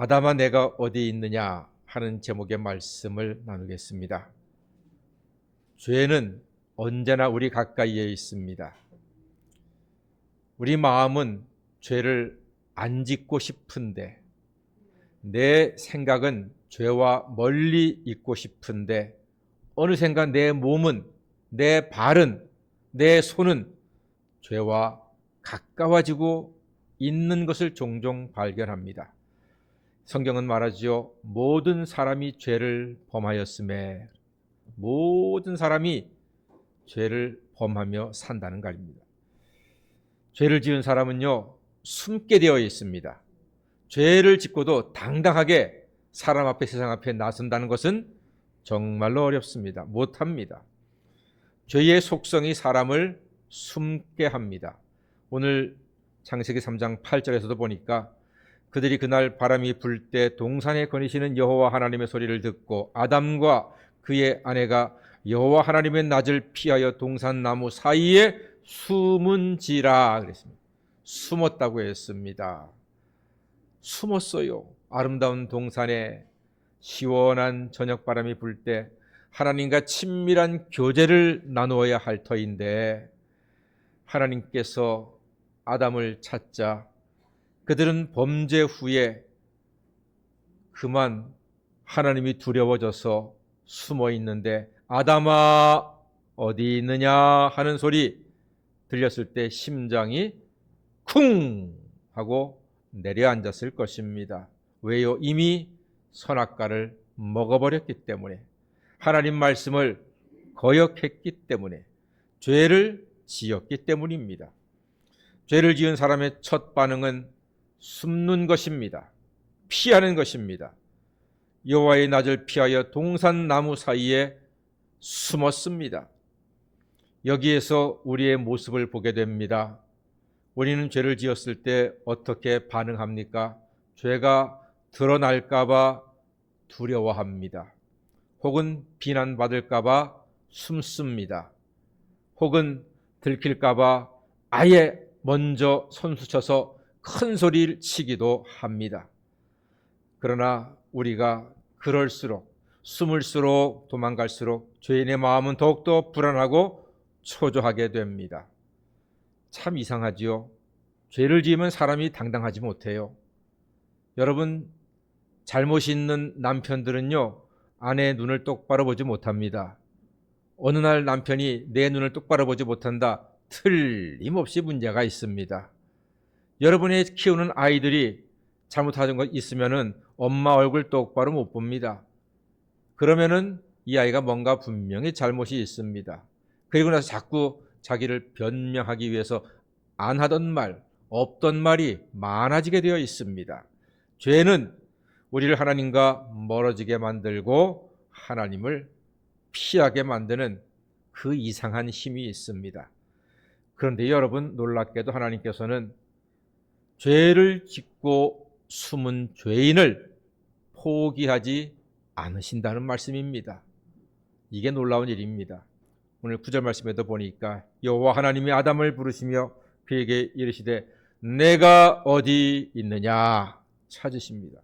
아담아 내가 어디 있느냐 하는 제목의 말씀을 나누겠습니다. 죄는 언제나 우리 가까이에 있습니다. 우리 마음은 죄를 안 짓고 싶은데, 내 생각은 죄와 멀리 있고 싶은데, 어느샌가 내 몸은, 내 발은, 내 손은 죄와 가까워지고 있는 것을 종종 발견합니다. 성경은 말하죠. 모든 사람이 죄를 범하였음에, 모든 사람이 죄를 범하며 산다는 말입니다. 죄를 지은 사람은요, 숨게 되어 있습니다. 죄를 짓고도 당당하게 사람 앞에, 세상 앞에 나선다는 것은 정말로 어렵습니다. 못합니다. 죄의 속성이 사람을 숨게 합니다. 오늘 창세기 3장 8절에서도 보니까 그들이 그날 바람이 불 때 동산에 거니시는 여호와 하나님의 소리를 듣고 아담과 그의 아내가 여호와 하나님의 낯을 피하여 동산 나무 사이에 숨은지라 그랬습니다. 숨었다고 했습니다. 숨었어요. 아름다운 동산에 시원한 저녁 바람이 불 때 하나님과 친밀한 교제를 나누어야 할 터인데, 하나님께서 아담을 찾자 그들은 범죄 후에 그만 하나님이 두려워져서 숨어 있는데, 아담아 어디 있느냐 하는 소리 들렸을 때 심장이 쿵 하고 내려앉았을 것입니다. 왜요? 이미 선악과를 먹어버렸기 때문에, 하나님 말씀을 거역했기 때문에, 죄를 지었기 때문입니다. 죄를 지은 사람의 첫 반응은 숨는 것입니다. 피하는 것입니다. 여호와의 낯을 피하여 동산 나무 사이에 숨었습니다. 여기에서 우리의 모습을 보게 됩니다. 우리는 죄를 지었을 때 어떻게 반응합니까? 죄가 드러날까 봐 두려워합니다. 혹은 비난받을까 봐 숨습니다. 혹은 들킬까 봐 아예 먼저 선수쳐서 큰 소리를 치기도 합니다. 그러나 우리가 그럴수록, 숨을수록, 도망갈수록 죄인의 마음은 더욱더 불안하고 초조하게 됩니다. 참 이상하지요. 죄를 지으면 사람이 당당하지 못해요. 여러분, 잘못 있는 남편들은요, 아내의 눈을 똑바로 보지 못합니다. 어느 날 남편이 내 눈을 똑바로 보지 못한다, 틀림없이 문제가 있습니다. 여러분이 키우는 아이들이 잘못하는 것 있으면은 엄마 얼굴 똑바로 못 봅니다. 그러면은 이 아이가 뭔가 분명히 잘못이 있습니다. 그리고 나서 자꾸 자기를 변명하기 위해서 안 하던 말, 없던 말이 많아지게 되어 있습니다. 죄는 우리를 하나님과 멀어지게 만들고 하나님을 피하게 만드는 그 이상한 힘이 있습니다. 그런데 여러분, 놀랍게도 하나님께서는 죄를 짓고 숨은 죄인을 포기하지 않으신다는 말씀입니다. 이게 놀라운 일입니다. 오늘 9절 말씀에도 보니까 여호와 하나님이 아담을 부르시며 그에게 이르시되 내가 어디 있느냐 찾으십니다.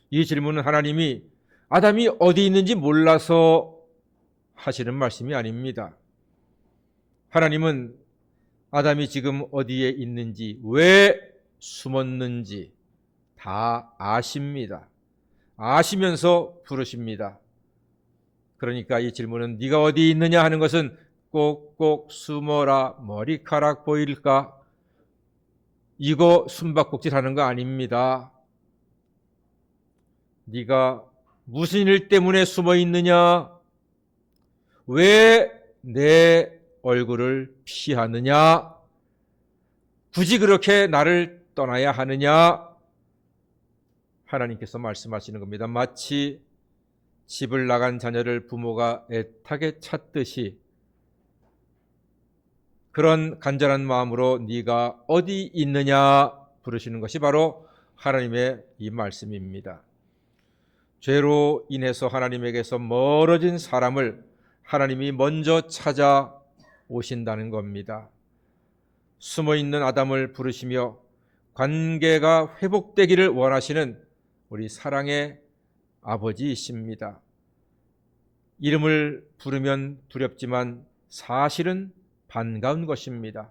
이 질문은 하나님이 아담이 어디 있는지 몰라서 하시는 말씀이 아닙니다. 하나님은 아담이 지금 어디에 있는지, 왜 숨었는지 다 아십니다. 아시면서 부르십니다. 그러니까 이 질문은 네가 어디 있느냐 하는 것은 꼭꼭 숨어라, 머리카락 보일까, 이거 숨바꼭질 하는 거 아닙니다. 네가 무슨 일 때문에 숨어 있느냐, 왜 내 얼굴을 피하느냐, 굳이 그렇게 나를 떠나야 하느냐, 하나님께서 말씀하시는 겁니다. 마치 집을 나간 자녀를 부모가 애타게 찾듯이 그런 간절한 마음으로 네가 어디 있느냐 부르시는 것이 바로 하나님의 이 말씀입니다. 죄로 인해서 하나님에게서 멀어진 사람을 하나님이 먼저 찾아오신다는 겁니다. 숨어있는 아담을 부르시며 관계가 회복되기를 원하시는 우리 사랑의 아버지이십니다. 이름을 부르면 두렵지만 사실은 반가운 것입니다.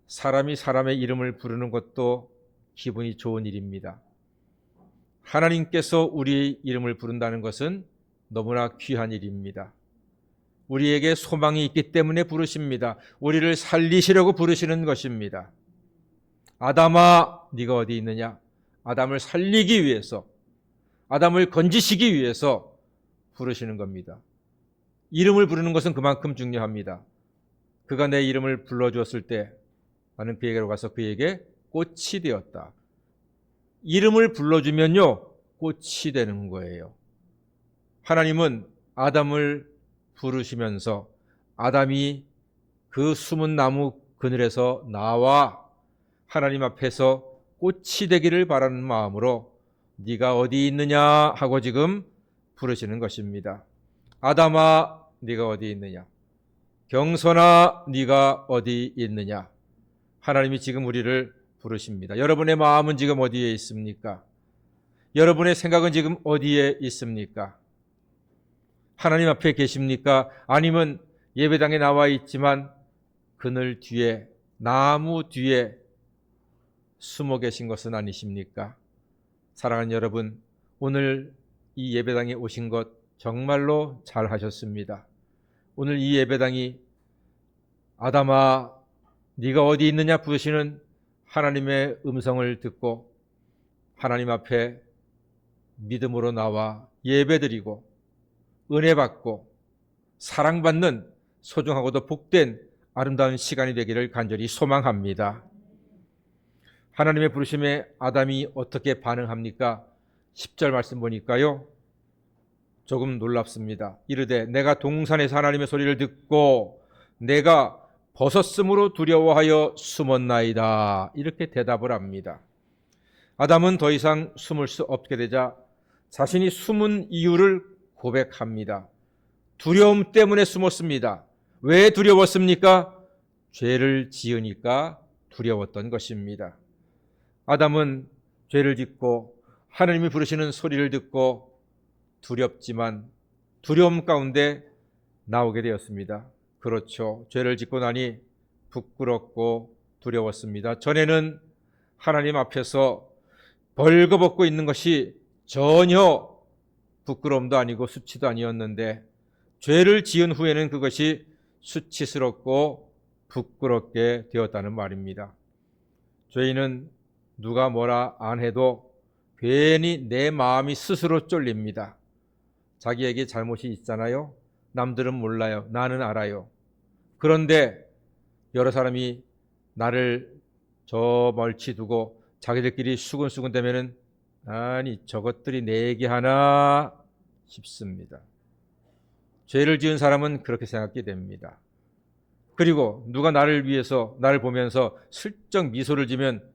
사람이 사람의 이름을 부르는 것도 기분이 좋은 일입니다. 하나님께서 우리의 이름을 부른다는 것은 너무나 귀한 일입니다. 우리에게 소망이 있기 때문에 부르십니다. 우리를 살리시려고 부르시는 것입니다. 아담아, 네가 어디 있느냐? 아담을 살리기 위해서, 아담을 건지시기 위해서 부르시는 겁니다. 이름을 부르는 것은 그만큼 중요합니다. 그가 내 이름을 불러주었을 때 나는 그에게로 가서 그에게 꽃이 되었다. 이름을 불러주면요, 꽃이 되는 거예요. 하나님은 아담을 부르시면서 아담이 그 숨은 나무 그늘에서 나와 하나님 앞에서 꽃이 되기를 바라는 마음으로 네가 어디 있느냐 하고 지금 부르시는 것입니다. 아담아, 네가 어디 있느냐? 경선아, 네가 어디 있느냐? 하나님이 지금 우리를 부르십니다. 여러분의 마음은 지금 어디에 있습니까? 여러분의 생각은 지금 어디에 있습니까? 하나님 앞에 계십니까? 아니면 예배당에 나와 있지만 그늘 뒤에, 나무 뒤에 숨어 계신 것은 아니십니까? 사랑하는 여러분, 오늘 이 예배당에 오신 것 정말로 잘 하셨습니다. 오늘 이 예배당이 아담아, 네가 어디 있느냐 부르시는 하나님의 음성을 듣고 하나님 앞에 믿음으로 나와 예배드리고 은혜 받고 사랑받는 소중하고도 복된 아름다운 시간이 되기를 간절히 소망합니다. 하나님의 부르심에 아담이 어떻게 반응합니까? 10절 말씀 보니까요, 조금 놀랍습니다. 이르되 내가 동산에서 하나님의 소리를 듣고 내가 벗었으므로 두려워하여 숨었나이다. 이렇게 대답을 합니다. 아담은 더 이상 숨을 수 없게 되자 자신이 숨은 이유를 고백합니다. 두려움 때문에 숨었습니다. 왜 두려웠습니까? 죄를 지으니까 두려웠던 것입니다. 아담은 죄를 짓고 하나님이 부르시는 소리를 듣고 두렵지만 두려움 가운데 나오게 되었습니다. 그렇죠. 죄를 짓고 나니 부끄럽고 두려웠습니다. 전에는 하나님 앞에서 벌거벗고 있는 것이 전혀 부끄러움도 아니고 수치도 아니었는데 죄를 지은 후에는 그것이 수치스럽고 부끄럽게 되었다는 말입니다. 죄인은 누가 뭐라 안 해도 괜히 내 마음이 스스로 쫄립니다. 자기에게 잘못이 있잖아요. 남들은 몰라요. 나는 알아요. 그런데 여러 사람이 나를 저 멀리 두고 자기들끼리 수근수근 되면은 아니 저것들이 내 얘기하나 싶습니다. 죄를 지은 사람은 그렇게 생각하게 됩니다. 그리고 누가 나를 위해서 나를 보면서 슬쩍 미소를 지면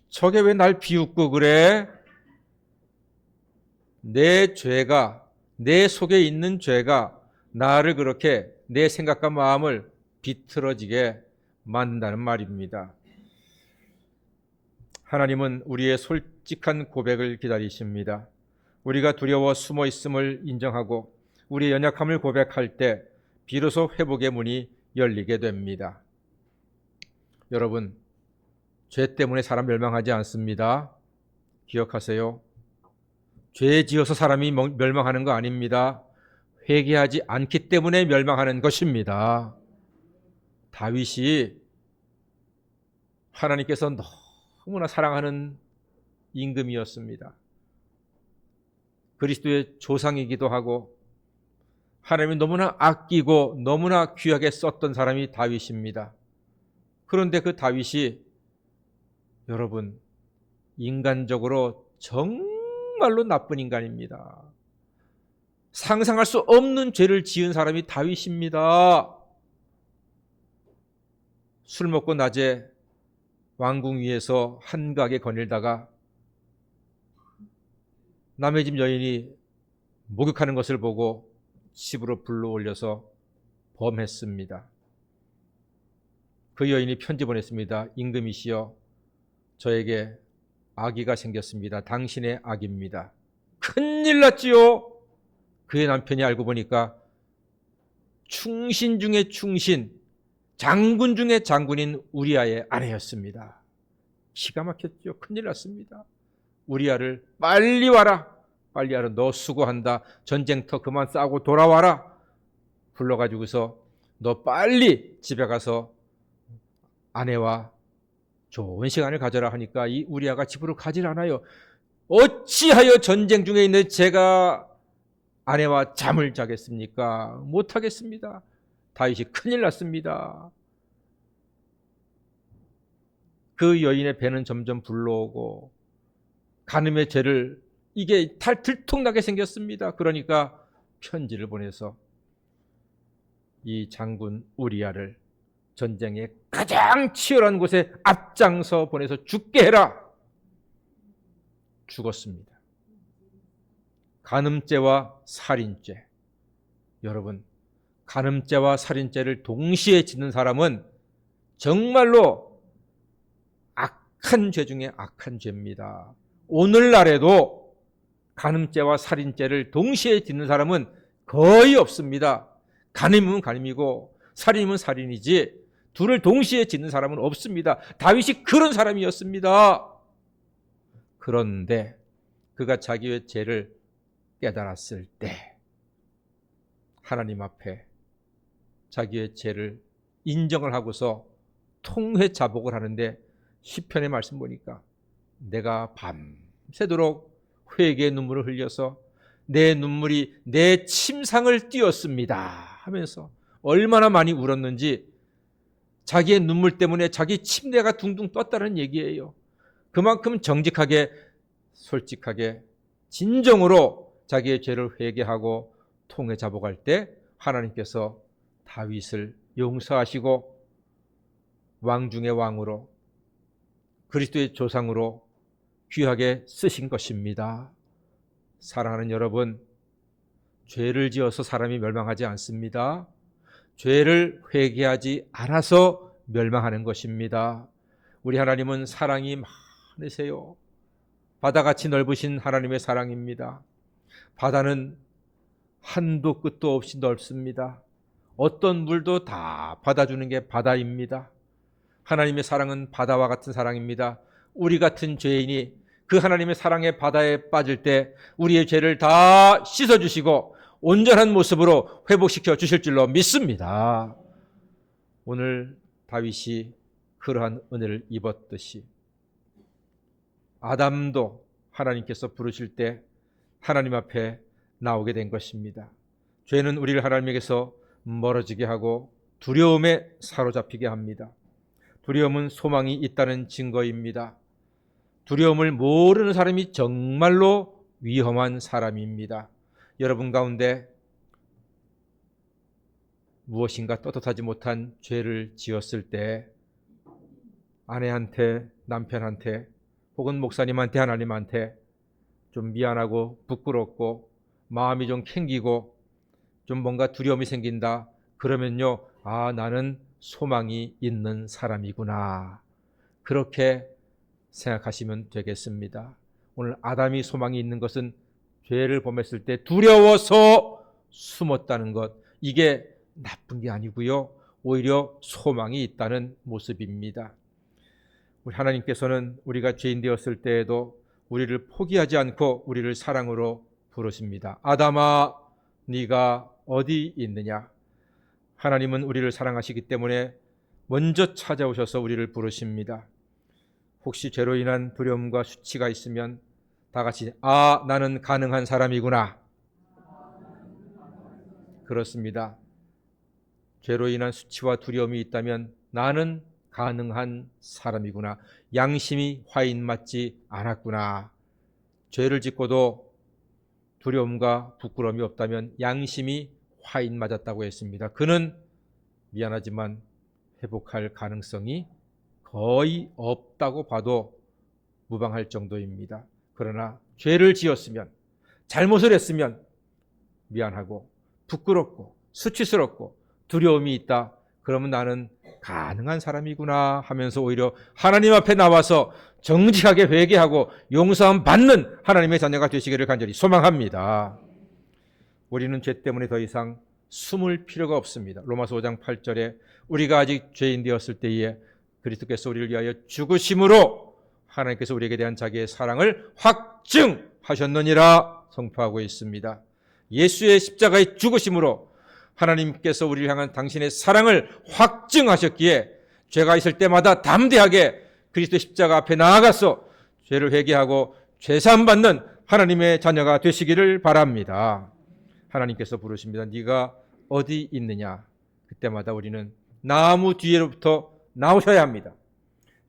저게 왜 날 비웃고 그래? 내 죄가, 내 속에 있는 죄가 나를 그렇게 내 생각과 마음을 비틀어지게 만든다는 말입니다. 하나님은 우리의 솔직한 고백을 기다리십니다. 우리가 두려워 숨어 있음을 인정하고 우리의 연약함을 고백할 때 비로소 회복의 문이 열리게 됩니다. 여러분, 죄 때문에 사람 멸망하지 않습니다. 기억하세요. 죄 지어서 사람이 멸망하는 거 아닙니다. 회개하지 않기 때문에 멸망하는 것입니다. 다윗이 하나님께서 너무나 사랑하는 임금이었습니다. 그리스도의 조상이기도 하고 하나님이 너무나 아끼고 너무나 귀하게 썼던 사람이 다윗입니다. 그런데 그 다윗이 여러분 인간적으로 정말로 나쁜 인간입니다. 상상할 수 없는 죄를 지은 사람이 다윗입니다. 술 먹고 낮에 왕궁 위에서 한가하게 거닐다가 남의 집 여인이 목욕하는 것을 보고 집으로 불러올려서 범했습니다. 그 여인이 편지 보냈습니다. 임금이시여, 저에게 아기가 생겼습니다. 당신의 아기입니다. 큰일 났지요. 그의 남편이 알고 보니까 충신 중에 충신, 장군 중에 장군인 우리아의 아내였습니다. 기가 막혔죠. 큰일 났습니다. 우리아를 빨리 와라. 빨리 와라. 너 수고한다. 전쟁터 그만 싸고 돌아와라. 불러가지고서 너 빨리 집에 가서 아내와 좋은 시간을 가져라 하니까 이 우리아가 집으로 가질 않아요. 어찌하여 전쟁 중에 있는 제가 아내와 잠을 자겠습니까? 못하겠습니다. 다윗이 큰일 났습니다. 그 여인의 배는 점점 불러오고 간음의 죄를 이게 들통나게 생겼습니다. 그러니까 편지를 보내서 이 장군 우리아를 전쟁의 가장 치열한 곳에 앞장서 보내서 죽게 해라. 죽었습니다. 간음죄와 살인죄. 여러분, 간음죄와 살인죄를 동시에 짓는 사람은 정말로 악한 죄 중에 악한 죄입니다. 오늘날에도 간음죄와 살인죄를 동시에 짓는 사람은 거의 없습니다. 간음이면 간음이고 살인이면 살인이지 둘을 동시에 짓는 사람은 없습니다. 다윗이 그런 사람이었습니다. 그런데 그가 자기의 죄를 깨달았을 때 하나님 앞에 자기의 죄를 인정을 하고서 통회 자복을 하는데 시편의 말씀 보니까 내가 밤새도록 회개의 눈물을 흘려서 내 눈물이 내 침상을 띄었습니다 하면서 얼마나 많이 울었는지 자기의 눈물 때문에 자기 침대가 둥둥 떴다는 얘기예요. 그만큼 정직하게 솔직하게 진정으로 자기의 죄를 회개하고 통회 자복할 때 하나님께서 다윗을 용서하시고 왕 중의 왕으로 그리스도의 조상으로 귀하게 쓰신 것입니다. 사랑하는 여러분, 죄를 지어서 사람이 멸망하지 않습니다. 죄를 회개하지 않아서 멸망하는 것입니다. 우리 하나님은 사랑이 많으세요. 바다같이 넓으신 하나님의 사랑입니다. 바다는 한도 끝도 없이 넓습니다. 어떤 물도 다 받아주는 게 바다입니다. 하나님의 사랑은 바다와 같은 사랑입니다. 우리 같은 죄인이 그 하나님의 사랑의 바다에 빠질 때 우리의 죄를 다 씻어주시고 온전한 모습으로 회복시켜 주실 줄로 믿습니다. 오늘 다윗이 그러한 은혜를 입었듯이 아담도 하나님께서 부르실 때 하나님 앞에 나오게 된 것입니다. 죄는 우리를 하나님에게서 멀어지게 하고 두려움에 사로잡히게 합니다. 두려움은 소망이 있다는 증거입니다. 두려움을 모르는 사람이 정말로 위험한 사람입니다. 여러분 가운데 무엇인가 떳떳하지 못한 죄를 지었을 때 아내한테, 남편한테 혹은 목사님한테, 하나님한테 좀 미안하고 부끄럽고 마음이 좀 캥기고 좀 뭔가 두려움이 생긴다. 그러면요, 아, 나는 소망이 있는 사람이구나. 그렇게 생각하시면 되겠습니다. 오늘 아담이 소망이 있는 것은 죄를 범했을 때 두려워서 숨었다는 것, 이게 나쁜 게 아니고요, 오히려 소망이 있다는 모습입니다. 우리 하나님께서는 우리가 죄인 되었을 때에도 우리를 포기하지 않고 우리를 사랑으로 부르십니다. 아담아, 네가 어디 있느냐? 하나님은 우리를 사랑하시기 때문에 먼저 찾아오셔서 우리를 부르십니다. 혹시 죄로 인한 두려움과 수치가 있으면 다 같이 아, 나는 가능한 사람이구나. 그렇습니다. 죄로 인한 수치와 두려움이 있다면 나는 가능한 사람이구나. 양심이 화인 맞지 않았구나. 죄를 짓고도 두려움과 부끄러움이 없다면 양심이 화인 맞았다고 했습니다. 그는 미안하지만 회복할 가능성이 거의 없다고 봐도 무방할 정도입니다. 그러나 죄를 지었으면, 잘못을 했으면 미안하고 부끄럽고 수치스럽고 두려움이 있다. 그러면 나는 가능한 사람이구나 하면서 오히려 하나님 앞에 나와서 정직하게 회개하고 용서함 받는 하나님의 자녀가 되시기를 간절히 소망합니다. 우리는 죄 때문에 더 이상 숨을 필요가 없습니다. 로마서 5장 8절에 우리가 아직 죄인 되었을 때에 그리스도께서 우리를 위하여 죽으심으로 하나님께서 우리에게 대한 자기의 사랑을 확증하셨느니라 선포하고 있습니다. 예수의 십자가의 죽으심으로 하나님께서 우리를 향한 당신의 사랑을 확증하셨기에 죄가 있을 때마다 담대하게 그리스도 십자가 앞에 나아가서 죄를 회개하고 죄사함 받는 하나님의 자녀가 되시기를 바랍니다. 하나님께서 부르십니다. 네가 어디 있느냐? 그때마다 우리는 나무 뒤로부터 나오셔야 합니다.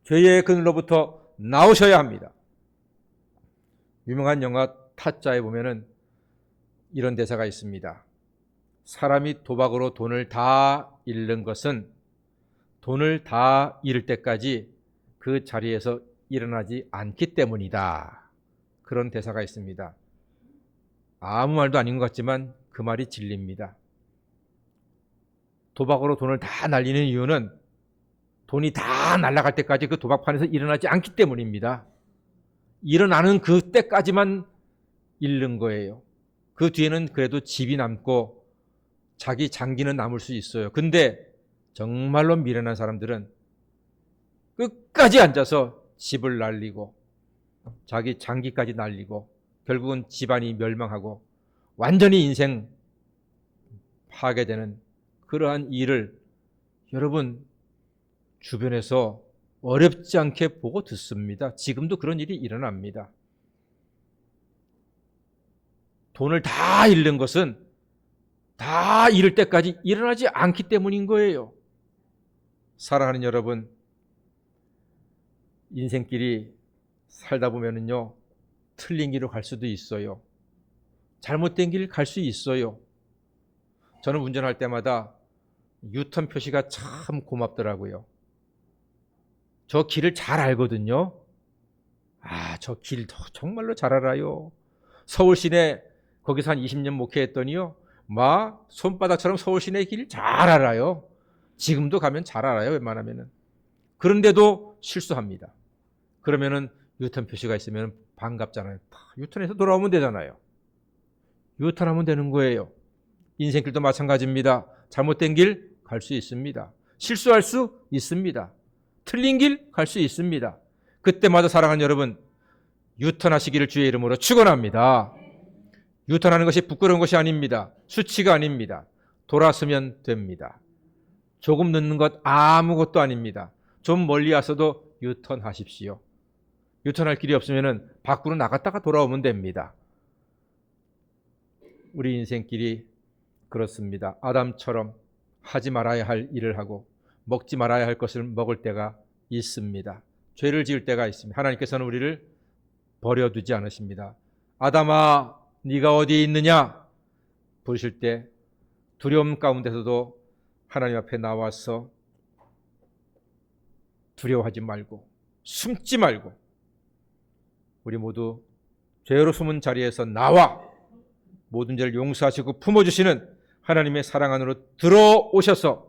죄의 그늘로부터 나오셔야 합니다. 유명한 영화 타짜에 보면은 이런 대사가 있습니다. 사람이 도박으로 돈을 다 잃는 것은 돈을 다 잃을 때까지 그 자리에서 일어나지 않기 때문이다. 그런 대사가 있습니다. 아무 말도 아닌 것 같지만 그 말이 진리입니다. 도박으로 돈을 다 날리는 이유는 돈이 다 날아갈 때까지 그 도박판에서 일어나지 않기 때문입니다. 일어나는 그때까지만 잃는 거예요. 그 뒤에는 그래도 집이 남고 자기 장기는 남을 수 있어요. 근데 정말로 미련한 사람들은 끝까지 앉아서 집을 날리고 자기 장기까지 날리고 결국은 집안이 멸망하고 완전히 인생 파괴되는 그러한 일을 여러분 주변에서 어렵지 않게 보고 듣습니다. 지금도 그런 일이 일어납니다. 돈을 다 잃는 것은 다 잃을 때까지 일어나지 않기 때문인 거예요. 사랑하는 여러분, 인생길이 살다 보면은요, 틀린 길로 갈 수도 있어요. 잘못된 길 갈 수 있어요. 저는 운전할 때마다 유턴 표시가 참 고맙더라고요. 저 길을 잘 알거든요. 저 길 정말로 잘 알아요. 서울 시내 거기서 한 20년 목회했더니요, 손바닥처럼 서울 시내 길 잘 알아요. 지금도 가면 잘 알아요, 웬만하면은. 그런데도 실수합니다. 그러면은 유턴 표시가 있으면 반갑잖아요. 유턴해서 돌아오면 되잖아요. 유턴하면 되는 거예요. 인생길도 마찬가지입니다. 잘못된 길 갈 수 있습니다. 실수할 수 있습니다. 틀린 길 갈 수 있습니다. 그때마다 사랑하는 여러분, 유턴하시기를 주의 이름으로 축원합니다. 유턴하는 것이 부끄러운 것이 아닙니다. 수치가 아닙니다. 돌아서면 됩니다. 조금 늦는 것 아무것도 아닙니다. 좀 멀리 와서도 유턴하십시오. 유턴할 길이 없으면 밖으로 나갔다가 돌아오면 됩니다. 우리 인생길이 그렇습니다. 아담처럼 하지 말아야 할 일을 하고 먹지 말아야 할 것을 먹을 때가 있습니다. 죄를 지을 때가 있습니다. 하나님께서는 우리를 버려두지 않으십니다. 아담아, 네가 어디에 있느냐? 부르실 때 두려움 가운데서도 하나님 앞에 나와서 두려워하지 말고 숨지 말고 우리 모두 죄로 숨은 자리에서 나와 모든 죄를 용서하시고 품어주시는 하나님의 사랑 안으로 들어오셔서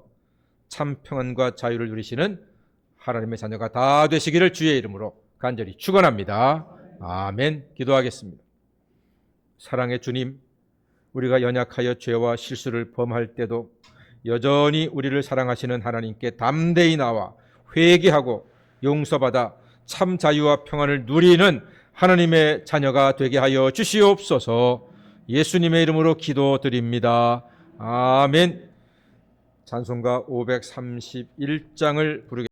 참 평안과 자유를 누리시는 하나님의 자녀가 다 되시기를 주의 이름으로 간절히 축원합니다. 아멘. 기도하겠습니다. 사랑의 주님, 우리가 연약하여 죄와 실수를 범할 때도 여전히 우리를 사랑하시는 하나님께 담대히 나와 회개하고 용서받아 참 자유와 평안을 누리는 하나님의 자녀가 되게 하여 주시옵소서. 예수님의 이름으로 기도드립니다. 아멘. 찬송가 531장을 부르겠습니다.